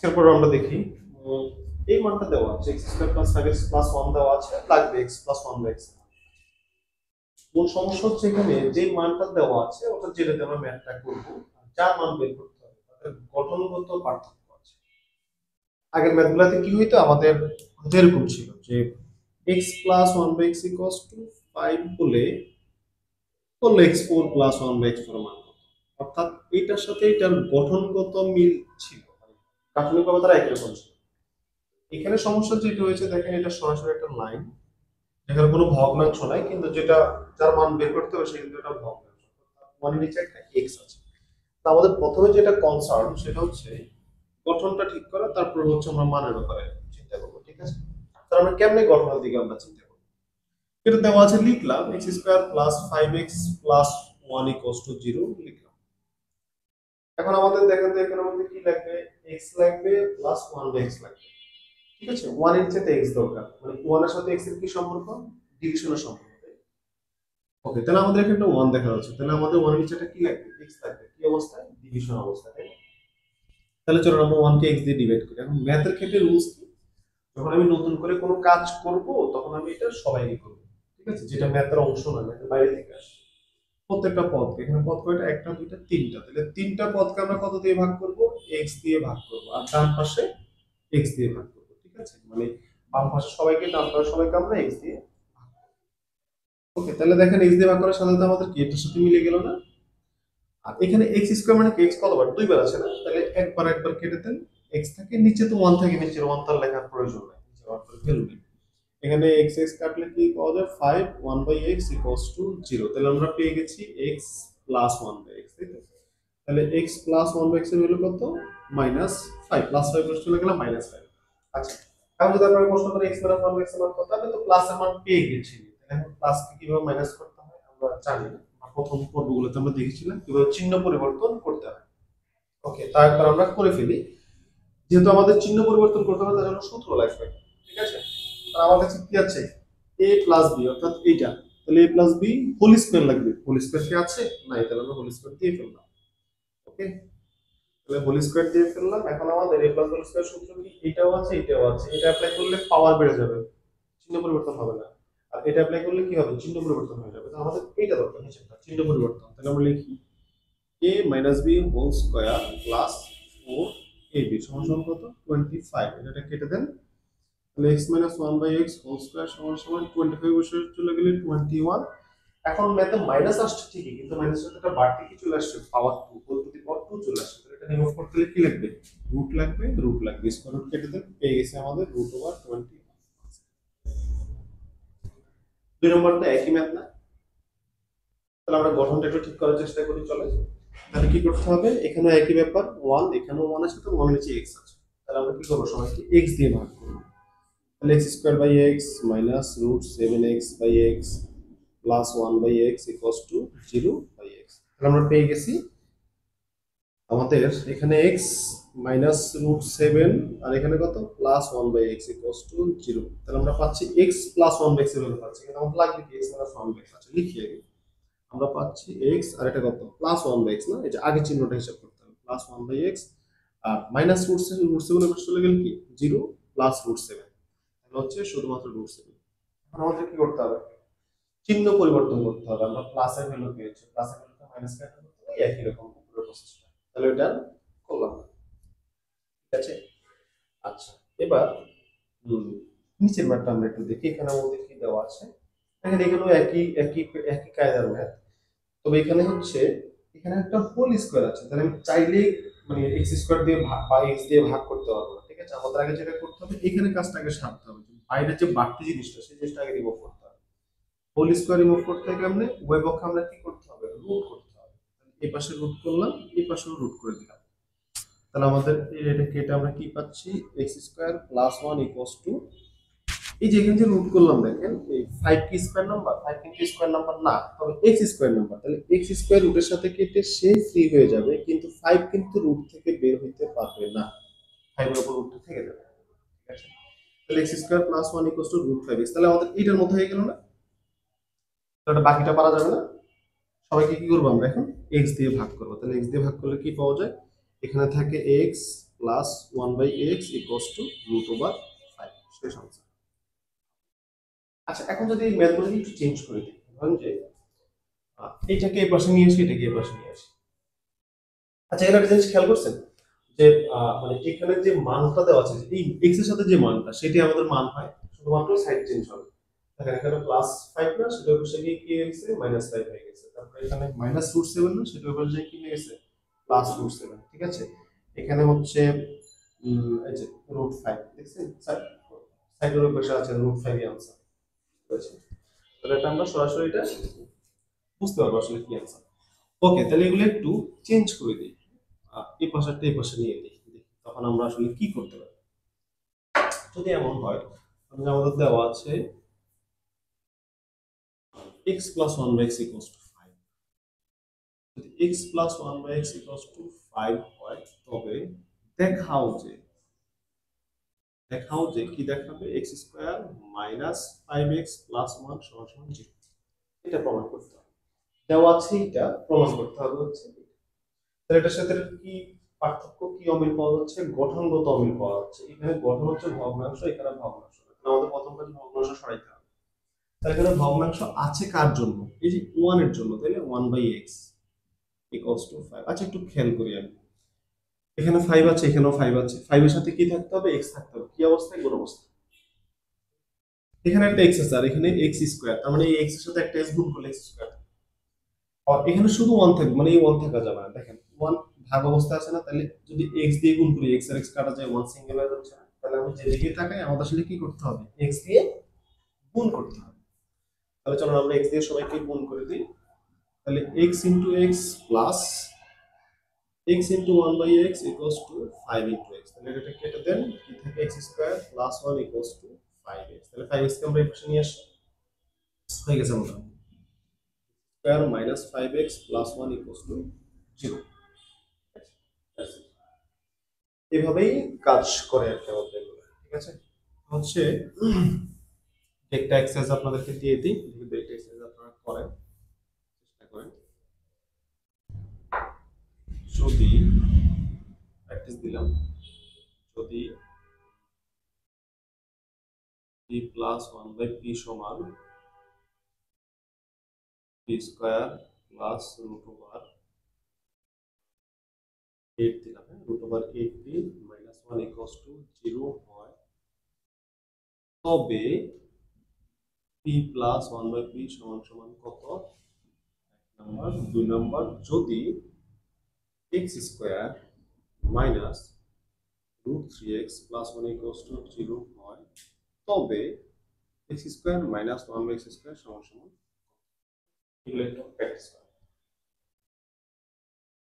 এরপর আমরা দেখি এই মানটা দেওয়া আছে x square plus 5x plus 1 দেওয়া আছে, লাগবে x প্লাস 1 বাই x। মূল সমস্যা হচ্ছে এখানে যে মানটা দেওয়া আছে ওটা যেটাতে আমরা ম্যাথটা করব, যার মান বের করতে হবে তাদের গঠনগত পার্থক্য আছে। আগের ম্যাথগুলোতে কি হইতো আমাদের এরকম ছিল যে x plus 1 by x equals to 5 বলে x4 প্লাস 1 বাই x4 মান কত, অর্থাৎ এইটার সাথে এটার গঠনগত মিল ছিল, গাঠনিকভাবে তারা একই রকম ছিল। এখানে সমস্যা যেটা হয়েছে দেখেন, এটা সরাসরি একটা লাইন, এখানে কোনো ভগ্নাংশ নাই, কিন্তু যেটা যার মান বের করতে হবে সেটা কিন্তু এটা ভগ্নাংশ, মানে নিচে একটা x আছে। তো আমাদের প্রথমে যেটা কনসার্ন সেটা হচ্ছে গঠনটা ঠিক করা, তারপর হচ্ছে আমরা মানের ব্যাপারে চিন্তা করবো, ঠিক আছে? তাহলে আমরা কেমনে গঠনের দিকে আমরা চিন্তা করবো, এটা দেওয়া আছে, লিখলাম x square plus 5x plus 1 equals to 0 লিখলাম। এখন আমাদের দেখেন তো এখানে আমাদের কি লাগবে, x লাগবে প্লাস 1 বাই x লাগবে, ঠিক আছে? 1 এর সাথে x দরকার, মানে 1 এর সাথে x এর কি সম্পর্ক, ডিভিশনের সম্পর্ক। ওকে, তাহলে আমাদের এখানে একটা 1 দেখা যাচ্ছে, তাহলে আমাদের 1 এর নিচেটা কি লাগবে, x লাগবে, কি অবস্থায়, ডিভিশন অবস্থায়, তাই না? তাহলে চলো আমরা 1 কে x দিয়ে ডিভাইড করি। এখন ম্যাথের ক্ষেত্রে রুলস কি, যখন আমি নতুন করে কোনো কাজ করব তখন আমি এটা সবাইকে করব, ঠিক আছে? যেটা ম্যাথের অংশ না, ম্যাথের বাইরে থেকে আসে। প্রত্যেকটা পদকে, এখানে পদ কয়টা, একটা দুইটা তিনটা, তাহলে তিনটা পদকে আমরা কত দিয়ে ভাগ করব, x দিয়ে ভাগ করব, আর ডান পাশে x দিয়ে ভাগ করব, ঠিক আছে? মানে বাম পাশে সবাইকে, ডান পাশে সবাইকে আমরা x দিয়ে। ওকে, তাহলে দেখেন x দিয়ে ভাগ করার সাথে সাথে আমাদের কি এটার সাথে মিলে গেল না? আর এখানে x স্কয়ার মানে কি, x কতবার, দুইবার আছে না, তাহলে একবার একবার কেটে দেন, x থাকে নিচে তো 1 থাকে, নিচের 1 তার লেখার প্রয়োজন নাই, নিচে 1 করে ফেলবেন। এখানে x x কাটলে কি পাওয়া যায়, 5 1 বাই x ইকুয়ালস টু 0, তাহলে আমরা পেয়ে গেছি x প্লাস 1 বাই x, তাই তো? তাহলে x প্লাস 1 বাই x এর ভ্যালু কত, -5, প্লাস 5 বসে চলে গেল -5। আচ্ছা, এখন যদি আমরা প্রশ্ন করি x প্লাস 1 বাই x এর মান কত, তাহলে তো প্লাস এর মান পেয়ে গেছি, তাহলে এখন প্লাস কে কিভাবে মাইনাস করতে হয় আমরা জানি না, প্রথম পর্বগুলোতে আমরা দেখেছিলাম কিভাবে চিহ্ন পরিবর্তন করতে হয়। ওকে, তারপর আমরা করে ফেলি, যেহেতু আমাদের চিহ্ন পরিবর্তন করতে হবে তার জন্য সূত্র লাগবে, ঠিক আছে? আর আমার কাছে কি আছে, a প্লাস বি, অর্থাৎ এইটা, তাহলে a plus B whole square লাগবে, হোল স্কয়ার কি আছে, নাই, তাহলে আমরা হোল স্কয়ার দিয়ে ফেললাম। ওকে, তাহলে হোল স্কয়ার দিয়ে ফেললাম। এখন আমাদের a প্লাস হোল স্কয়ার সূত্র কি, এটাও আছে এটাও আছে, এটা অ্যাপ্লাই করলে পাওয়ার বেড়ে যাবে, চিহ্ন পরিবর্তন হবে না। আর এটা অ্যাপ্লাই করলে কি হবে, চিহ্ন পরিবর্তন হয়ে যাবে। তো আমাদের এইটা দরকার, নিচেরটা চিহ্ন পরিবর্তন, তাহলে আমরা লিখি a minus B whole square plus 4ab সমান সমান কত, 25, এটা কেটে দেন, তাহলে x minus 1 by x whole square সমান সমান 25 বসে চলে গেলে 21। এখন ম্যাথে মাইনাস আসছে ঠিকই, কিন্তু মাইনাস সাথে একটা বাড়তি কি চলে আসছে, পাওয়ার 2, হোল টু দি পাওয়ার 2 চলে আসছে, তাহলে এটা রিমুভ করতে হলে কি লাগবে, রুট লাগবে, স্কয়ার রুট কেটে দেন, পেয়ে গেছে আমাদের √21। দুই নম্বরটা একই ম্যাথ না, তাহলে আমরা গঠনটা একটু ঠিক করার চেষ্টা করি, চলে। তাহলে কি করতে হবে, এখানেও একই ব্যাপার, 1 এখানেও 1 আছে, তো 1 এর নিচে x আছে, তাহলে আমরা কি করব, সবাইকে x দিয়ে ভাগ করব, তাহলে x square by x minus √7x by x plus 1 by x equals to 0 by x। তাহলে আমরা পেয়ে গেছি আমাদের এখানে x মাইনাস √7 আর এখানে কত, plus 1 by x equals to 0, তাহলে আমরা পাচ্ছি x প্লাস 1 বাই x এর ভ্যালু পাচ্ছি, কিন্তু আমাদের লাগবে কি x মাইনাস 1 বাই x, আচ্ছা লিখি আগে, আমরা পাচ্ছি x আর এটা কত, প্লাস 1 বাই x, না এটা আগে চিহ্নটা হিসাব করতে হবে, প্লাস 1 বাই x আর মাইনাস √7 এর পাশে চলে গেল কি 0 প্লাস √7, তাহলে হচ্ছে শুধুমাত্র √7। এখন আমাদের কি করতে হবে, চিহ্ন পরিবর্তন করতে হবে, আমরা প্লাসের ভ্যালু পেয়েছি, প্লাসের ভ্যালুটা মাইনাস কাটা করতে হবে, একই রকম পুরো প্রসেসটা, তাহলে এটা করলাম, ঠিক আছে? আচ্ছা, এবার নিচের ম্যাথটা আমরা একটু দেখি, এখানে আমাদের কি দেওয়া আছে, এখানে এখানেও একই একই একই কায়দার ম্যাথ, তবে এখানে হচ্ছে এখানে একটা হোল স্কয়ার আছে, তাহলে আমি চাইলেই মানে এক্স স্কয়ার দিয়ে ভাগ বা এক্স দিয়ে ভাগ করতে পারবো না, ঠিক আছে? আমাদের আগে যেটা করতে হবে, এখানে কাজটা আগে সারতে হবে, বাইরে যে বাড়তি জিনিসটা সেই জিনিসটা আগে রিমুভ করতে হবে। হোল স্কয়ার রিমুভ করতে হয় কেমনে, উভয় পক্ষে আমরা কি করতে হবে, রুট করতে হবে, এই পাশে রুট করলাম, এই পাশেও রুট করে দিলাম, তাহলে আমাদের এটা কেটে আমরা কি পাচ্ছি, x square plus 1 equals to, এই যে এখানে যে রুট করলাম দেখেন, এই 5 কি স্কয়ার নাম্বার, 5 কিন্তু স্কয়ার নাম্বার না, তবে x স্কয়ার নাম্বার, তাহলে x স্কয়ার রুটের সাথে কেটে সে ফ্রি হয়ে যাবে, কিন্তু 5 কিন্তু রুট থেকে বের হইতে পারবে না, 5 এর উপর রুট থেকে যাবে, ঠিক আছে? তাহলে x square plus 1 equals to √5x, তাহলে আমাদের এইটার মধ্যে হয়ে গেল না, তাহলে বাকিটা পারা যাবে না, সবাইকে কি করব আমরা এখন x দিয়ে ভাগ করব, তাহলে x দিয়ে ভাগ করলে কি পাওয়া যায়, এখানে থাকে x plus 1/x equals to √5 শেষ আনসার। আচ্ছা এখন যদি এই ম্যাথগুলো একটু চেঞ্জ করে দিই, ধরুন যে এটাকে এই পাশে নিয়ে আসি, এটাকে এই পাশে নিয়ে আসি। আচ্ছা এখানে একটা জিনিস খেয়াল করছেন যে মানে এখানে যে মানটা দেওয়া আছে, এই x এর সাথে যে মানটা সেটি আমাদের মান হয়, শুধুমাত্র সাইড চেঞ্জ হবে। দেখেন এখানে +5 না, সেটা পাশে গিয়ে কি হয়ে গেছে -5 হয়ে গেছে। তারপরে এখানে -√7 না, সেটা পাশে গিয়ে কি হয়ে গেছে +√7। ঠিক আছে, এখানে হচ্ছে এই যে √5 দেখছেন সাইডের পাশে আছে √5 এর आंसर। ঠিক আছে, তাহলে এটা আমরা সরাসরি এটা বুঝতে পারবো আসলে কি आंसर। ওকে, তাহলে এগুলো একটু চেঞ্জ করে দিই, এই পাশারটা এই পাশে নিয়ে দিই, তখন আমরা আসলে কি করতে পারি। যদি এমন হয় আমাদের দেওয়া আছে x plus 1/x equals to 5, যদি x plus 1/x equals to 5 হয়, তবে দেখাও যে কি দেখাবে x square minus 5x plus 1 সমান 0। এটা প্রমাণ করতে হবে, দেওয়া আছে এটা প্রমাণ করতে হবে হচ্ছে। তাহলে এটার সাথে কি পার্থক্য, কি অমিল পাওয়া যাচ্ছে? গঠনগত অমিল পাওয়া যাচ্ছে। এখানে গঠন হচ্ছে ভগ্নাংশ, এখানে ভগ্নাংশ। আমাদের প্রথম কাজ ভগ্নাংশ সরাইতে হবে। তাহলে এখানে ভগ্নাংশ আছে কার জন্য? এই যে 1 এর জন্য, তাইলে 1/x ইকুয়ালস টু 5। আচ্ছা একটু খেয়াল করি আমি, এখানে 5 আছে, এখানেও 5 আছে, 5 এর সাথে কি থাকতে হবে? x থাকতে হবে। কি অবস্থায়? গুণ অবস্থায়। এখানে একটা x আছে আর এখানে x স্কয়ার, তার মানে এই x এর সাথে একটা s গুণ করলে x স্কয়ার। আর এখানে শুধু 1 থাকবে, মানে এই 1 থাকা যাবে না। দেখেন 1 ভাগ অবস্থা আছে না, তাহলে যদি x দিয়ে গুণ করি, x আর x কাটা যায়, 1 সিঙ্গেল হয়ে যাচ্ছে না। তাহলে আমি যেদিকে তাকাই আমাদের আসলে কি করতে হবে? x দিয়ে গুণ করতে হবে। তাহলে চলো আমরা x দিয়ে সবাইকে গুণ করে দিই। তাহলে x into x plus x into 1/x equals to 5 into x। তাহলে এটা কেটে দেন, কি থাকে? x square plus 1 equals to 5x। তাহলে 5x কে আমরা এই পাশে নিয়ে আসি, হয়ে গেছে আমাদের square minus 5x plus 1 equals to 0। এভাবেই কাজ করে আর কি আমাদের এগুলো। ঠিক আছে, হচ্ছে একটা এক্সারসাইজ আপনাদেরকে দিয়ে দিই, যদি একটা এক্সারসাইজ আপনারা করেন, চেষ্টা করেন। যদি প্র্যাকটিস দিলাম, যদি p প্লাস 1/p সমান p স্কয়ার প্লাস √8 দিলাম, √8p মাইনাস 1 ইকুয়ালস টু 0 হয়, তবে p প্লাস 1/p সমান সমান কত? 1 নাম্বার। 2 নাম্বার, যদি x square minus √3x plus 1 equals to 0 হয়, তবে x square minus 1/x square সমান সমান। এগুলো একটু প্র্যাকটিস করা।